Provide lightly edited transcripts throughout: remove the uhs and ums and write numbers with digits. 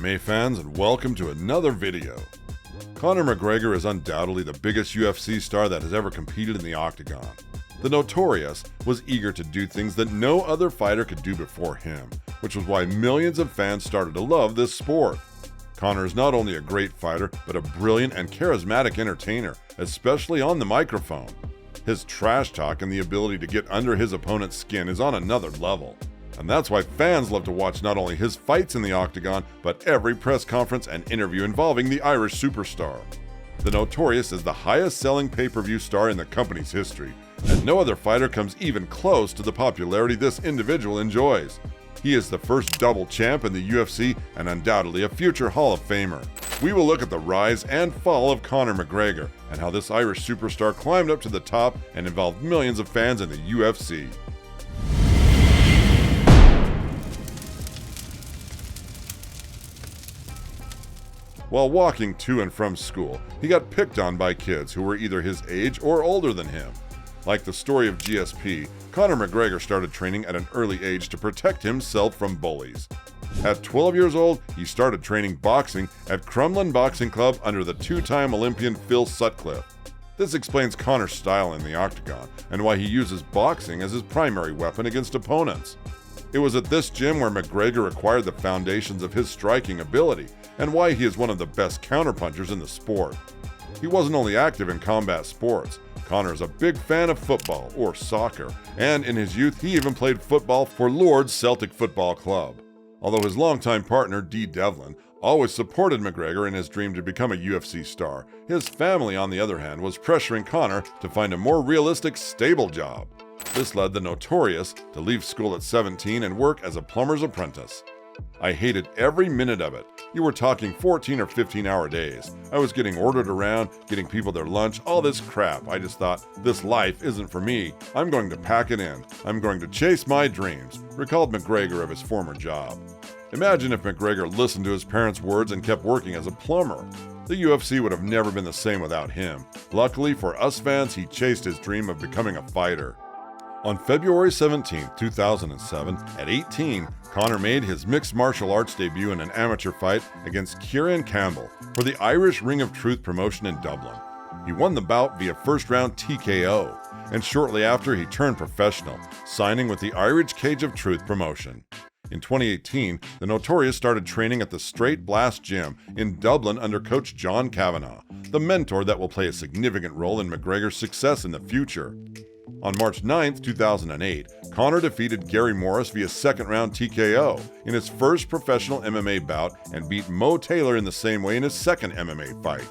MMA fans, and welcome to another video. Conor McGregor is undoubtedly the biggest UFC star that has ever competed in the octagon. The Notorious was eager to do things that no other fighter could do before him, which was why millions of fans started to love this sport. Conor is not only a great fighter, but a brilliant and charismatic entertainer, especially on the microphone. His trash talk and the ability to get under his opponent's skin is on another level. And that's why fans love to watch not only his fights in the octagon, but every press conference and interview involving the Irish superstar. The Notorious is the highest-selling pay-per-view star in the company's history, and no other fighter comes even close to the popularity this individual enjoys. He is the first double champ in the UFC and undoubtedly a future Hall of Famer. We will look at the rise and fall of Conor McGregor and how this Irish superstar climbed up to the top and involved millions of fans in the UFC. While walking to and from school, he got picked on by kids who were either his age or older than him. Like the story of GSP, Conor McGregor started training at an early age to protect himself from bullies. At 12 years old, he started training boxing at Crumlin Boxing Club under the two-time Olympian Phil Sutcliffe. This explains Conor's style in the octagon and why he uses boxing as his primary weapon against opponents. It was at this gym where McGregor acquired the foundations of his striking ability and why he is one of the best counterpunchers in the sport. He wasn't only active in combat sports. Conor is a big fan of football, or soccer, and in his youth he even played football for Lord's Celtic Football Club. Although his longtime partner, Dee Devlin, always supported McGregor in his dream to become a UFC star, his family, on the other hand, was pressuring Conor to find a more realistic, stable job. This led the Notorious to leave school at 17 and work as a plumber's apprentice. "I hated every minute of it. You were talking 14 or 15-hour days. I was getting ordered around, getting people their lunch, all this crap. I just thought, this life isn't for me. I'm going to pack it in. I'm going to chase my dreams," recalled McGregor of his former job. Imagine if McGregor listened to his parents' words and kept working as a plumber. The UFC would have never been the same without him. Luckily for us fans, he chased his dream of becoming a fighter. On February 17, 2007, at 18, Conor made his mixed martial arts debut in an amateur fight against Kieran Campbell for the Irish Ring of Truth promotion in Dublin. He won the bout via first-round TKO, and shortly after he turned professional, signing with the Irish Cage of Truth promotion. In 2018, the Notorious started training at the Straight Blast Gym in Dublin under coach John Kavanagh, the mentor that will play a significant role in McGregor's success in the future. On March 9, 2008, Conor defeated Gary Morris via second-round TKO in his first professional MMA bout and beat Mo Taylor in the same way in his second MMA fight.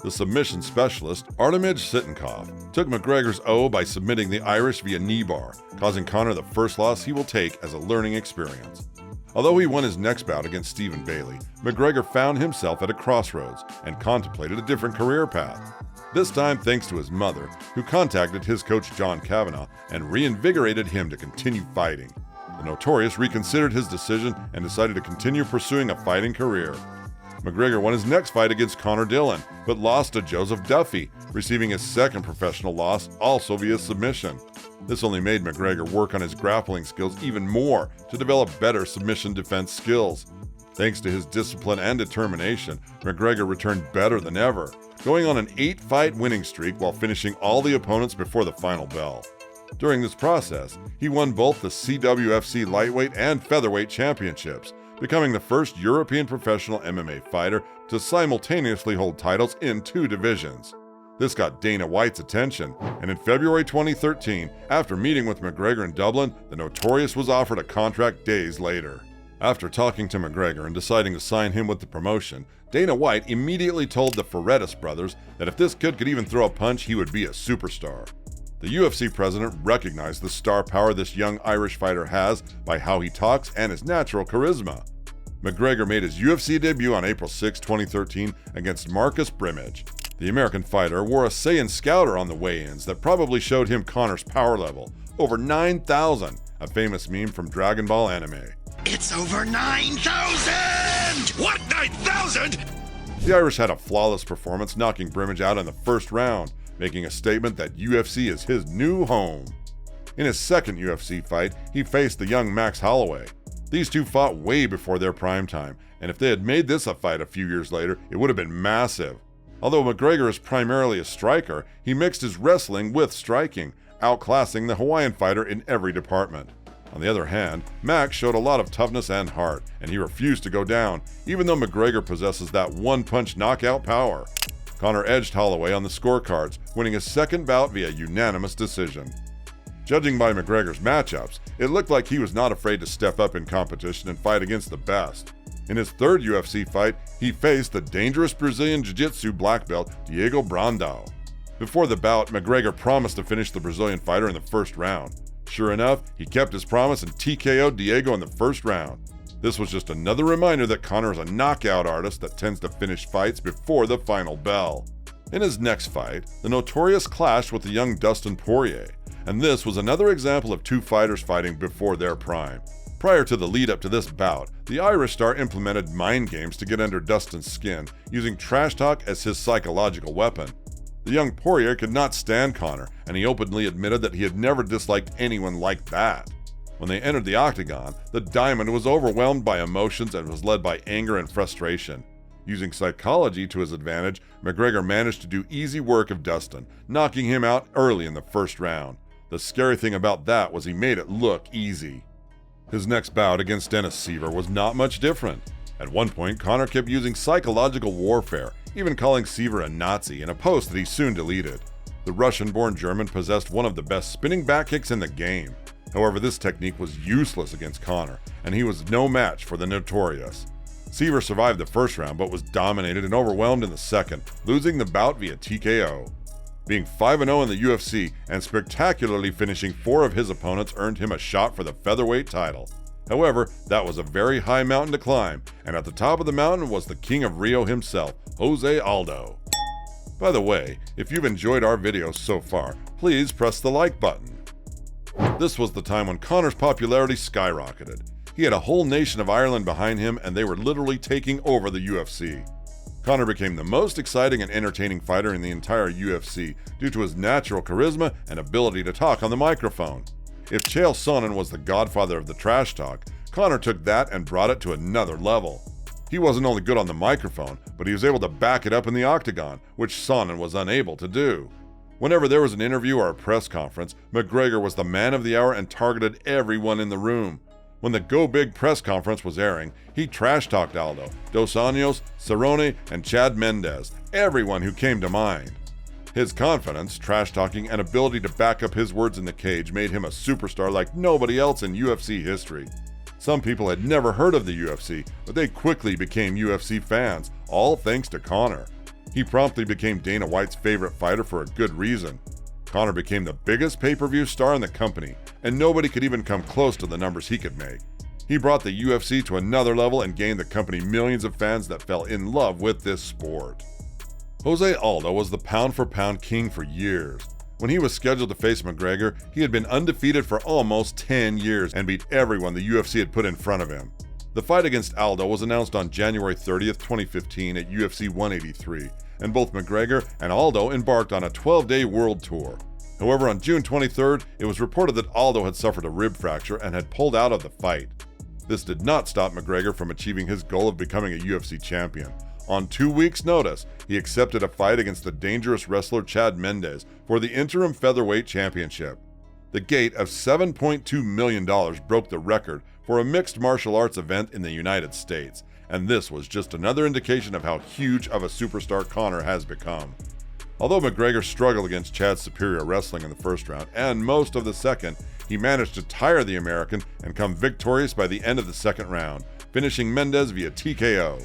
The submission specialist, Artemij Sitnikov, took McGregor's O by submitting the Irish via knee bar, causing Conor the first loss he will take as a learning experience. Although he won his next bout against Stephen Bailey, McGregor found himself at a crossroads and contemplated a different career path. This time thanks to his mother, who contacted his coach John Kavanagh and reinvigorated him to continue fighting. The Notorious reconsidered his decision and decided to continue pursuing a fighting career. McGregor won his next fight against Conor Dillon, but lost to Joseph Duffy, receiving his second professional loss, also via submission. This only made McGregor work on his grappling skills even more to develop better submission defense skills. Thanks to his discipline and determination, McGregor returned better than ever, going on an 8-fight winning streak while finishing all the opponents before the final bell. During this process, he won both the CWFC lightweight and featherweight championships, becoming the first European professional MMA fighter to simultaneously hold titles in 2 divisions. This got Dana White's attention, and in February 2013, after meeting with McGregor in Dublin, the Notorious was offered a contract days later. After talking to McGregor and deciding to sign him with the promotion, Dana White immediately told the Ferrettis brothers that if this kid could even throw a punch, he would be a superstar. The UFC president recognized the star power this young Irish fighter has by how he talks and his natural charisma. McGregor made his UFC debut on April 6, 2013 against Marcus Brimage. The American fighter wore a Saiyan Scouter on the weigh-ins that probably showed him Conor's power level, over 9,000, a famous meme from Dragon Ball anime. It's over 9,000! What, 9,000? The Irish had a flawless performance, knocking Brimage out in the first round, making a statement that UFC is his new home. In his second UFC fight, he faced the young Max Holloway. These two fought way before their prime time, and if they had made this a fight a few years later, it would have been massive. Although McGregor is primarily a striker, he mixed his wrestling with striking, outclassing the Hawaiian fighter in every department. On the other hand, Mac showed a lot of toughness and heart, and he refused to go down, even though McGregor possesses that one-punch knockout power. Conor edged Holloway on the scorecards, winning his second bout via unanimous decision. Judging by McGregor's matchups, it looked like he was not afraid to step up in competition and fight against the best. In his third UFC fight, he faced the dangerous Brazilian Jiu-Jitsu black belt Diego Brandao. Before the bout, McGregor promised to finish the Brazilian fighter in the first round. Sure enough, he kept his promise and TKO'd Diego in the first round. This was just another reminder that Conor is a knockout artist that tends to finish fights before the final bell. In his next fight, the Notorious clashed with the young Dustin Poirier, and this was another example of two fighters fighting before their prime. Prior to the lead-up to this bout, the Irish star implemented mind games to get under Dustin's skin, using trash talk as his psychological weapon. The young Poirier could not stand Conor, and he openly admitted that he had never disliked anyone like that. When they entered the octagon, the Diamond was overwhelmed by emotions and was led by anger and frustration. Using psychology to his advantage, McGregor managed to do easy work of Dustin, knocking him out early in the first round. The scary thing about that was he made it look easy. His next bout against Dennis Siver was not much different. At one point, Conor kept using psychological warfare, even calling Siver a Nazi in a post that he soon deleted. The Russian-born German possessed one of the best spinning back kicks in the game. However, this technique was useless against Conor, and he was no match for the Notorious. Siver survived the first round but was dominated and overwhelmed in the second, losing the bout via TKO. Being 5-0 in the UFC and spectacularly finishing 4 of his opponents earned him a shot for the featherweight title. However, that was a very high mountain to climb, and at the top of the mountain was the King of Rio himself, Jose Aldo. By the way, if you've enjoyed our videos so far, please press the like button. This was the time when Conor's popularity skyrocketed. He had a whole nation of Ireland behind him, and they were literally taking over the UFC. Conor became the most exciting and entertaining fighter in the entire UFC due to his natural charisma and ability to talk on the microphone. If Chael Sonnen was the godfather of the trash talk, Conor took that and brought it to another level. He wasn't only good on the microphone, but he was able to back it up in the octagon, which Sonnen was unable to do. Whenever there was an interview or a press conference, McGregor was the man of the hour and targeted everyone in the room. When the Go Big press conference was airing, he trash-talked Aldo, Dos Anjos, Cerrone, and Chad Mendes, everyone who came to mind. His confidence, trash-talking, and ability to back up his words in the cage made him a superstar like nobody else in UFC history. Some people had never heard of the UFC, but they quickly became UFC fans, all thanks to Conor. He promptly became Dana White's favorite fighter for a good reason. Conor became the biggest pay-per-view star in the company, and nobody could even come close to the numbers he could make. He brought the UFC to another level and gained the company millions of fans that fell in love with this sport. Jose Aldo was the pound-for-pound king for years. When he was scheduled to face McGregor, he had been undefeated for almost 10 years and beat everyone the UFC had put in front of him. The fight against Aldo was announced on January 30th, 2015 at UFC 183, and both McGregor and Aldo embarked on a 12-day world tour. However, on June 23rd, it was reported that Aldo had suffered a rib fracture and had pulled out of the fight. This did not stop McGregor from achieving his goal of becoming a UFC champion. On 2 weeks' notice, he accepted a fight against the dangerous wrestler Chad Mendes for the interim featherweight championship. The gate of $7.2 million broke the record for a mixed martial arts event in the United States, and this was just another indication of how huge of a superstar Conor has become. Although McGregor struggled against Chad's superior wrestling in the first round and most of the second, he managed to tire the American and come victorious by the end of the second round, finishing Mendes via TKO.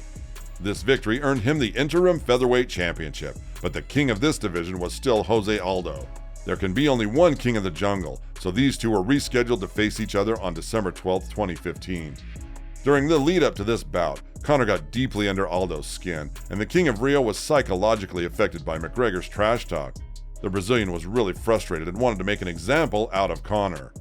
This victory earned him the interim featherweight championship, but the king of this division was still Jose Aldo. There can be only one king of the jungle, so these two were rescheduled to face each other on December 12, 2015. During the lead-up to this bout, Conor got deeply under Aldo's skin, and the King of Rio was psychologically affected by McGregor's trash talk. The Brazilian was really frustrated and wanted to make an example out of Conor.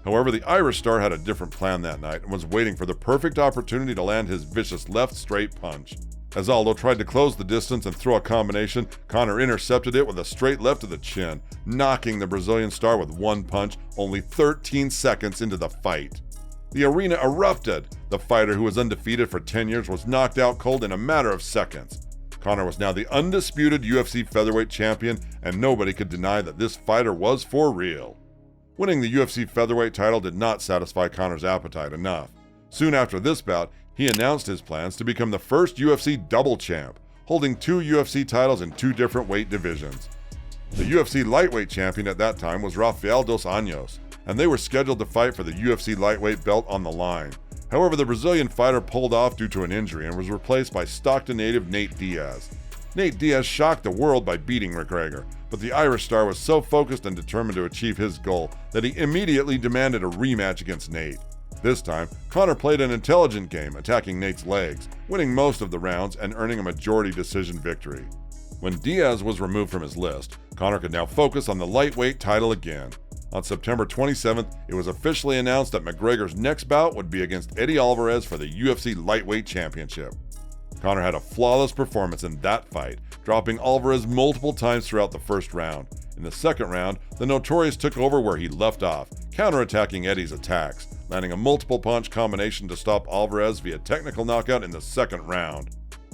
However, the Irish star had a different plan that night and was waiting for the perfect opportunity to land his vicious left straight punch. As Aldo tried to close the distance and throw a combination, Conor intercepted it with a straight left to the chin, knocking the Brazilian star with one punch only 13 seconds into the fight. The arena erupted. The fighter, who was undefeated for 10 years, was knocked out cold in a matter of seconds. Conor was now the undisputed UFC featherweight champion, and nobody could deny that this fighter was for real. Winning the UFC featherweight title did not satisfy Conor's appetite enough. Soon after this bout, he announced his plans to become the first UFC double champ, holding 2 UFC titles in 2 different weight divisions. The UFC lightweight champion at that time was Rafael dos Anjos, and they were scheduled to fight for the UFC lightweight belt on the line. However, the Brazilian fighter pulled off due to an injury and was replaced by Stockton native Nate Diaz. Nate Diaz shocked the world by beating McGregor, but the Irish star was so focused and determined to achieve his goal that he immediately demanded a rematch against Nate. This time, Conor played an intelligent game, attacking Nate's legs, winning most of the rounds and earning a majority decision victory. When Diaz was removed from his list, Conor could now focus on the lightweight title again. On September 27th, it was officially announced that McGregor's next bout would be against Eddie Alvarez for the UFC lightweight championship. Conor had a flawless performance in that fight, dropping Alvarez multiple times throughout the first round. In the second round, the Notorious took over where he left off, counterattacking Eddie's attacks, landing a multiple punch combination to stop Alvarez via technical knockout in the second round.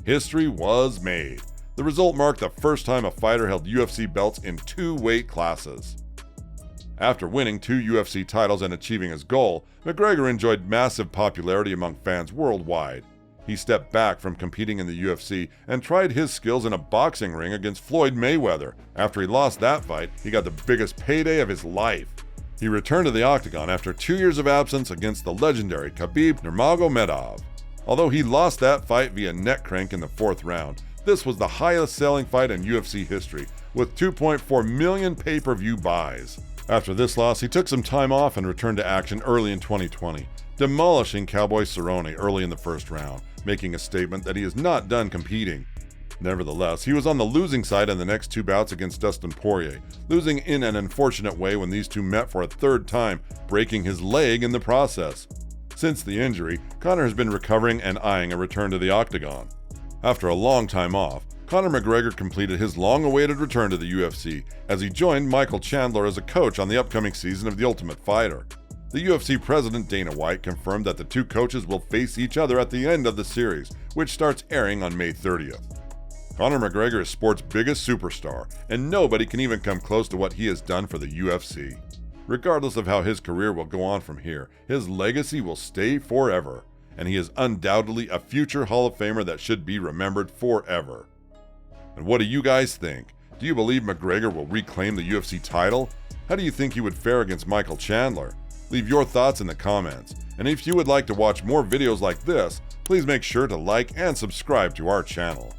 History was made. The result marked the first time a fighter held UFC belts in 2 weight classes. After winning 2 UFC titles and achieving his goal, McGregor enjoyed massive popularity among fans worldwide. He stepped back from competing in the UFC and tried his skills in a boxing ring against Floyd Mayweather. After he lost that fight, he got the biggest payday of his life. He returned to the octagon after 2 years of absence against the legendary Khabib Nurmagomedov. Although he lost that fight via neck crank in the 4th round, this was the highest selling fight in UFC history, with 2.4 million pay-per-view buys. After this loss, he took some time off and returned to action early in 2020, demolishing Cowboy Cerrone early in the first round, making a statement that he is not done competing. Nevertheless, he was on the losing side in the next 2 bouts against Dustin Poirier, losing in an unfortunate way when these two met for a 3rd time, breaking his leg in the process. Since the injury, Conor has been recovering and eyeing a return to the octagon. After a long time off, Conor McGregor completed his long-awaited return to the UFC as he joined Michael Chandler as a coach on the upcoming season of The Ultimate Fighter. The UFC president Dana White confirmed that the 2 coaches will face each other at the end of the series, which starts airing on May 30th. Conor McGregor is sport's biggest superstar, and nobody can even come close to what he has done for the UFC. Regardless of how his career will go on from here, his legacy will stay forever, and he is undoubtedly a future Hall of Famer that should be remembered forever. And what do you guys think? Do you believe McGregor will reclaim the UFC title? How do you think he would fare against Michael Chandler? Leave your thoughts in the comments. And if you would like to watch more videos like this, please make sure to like and subscribe to our channel.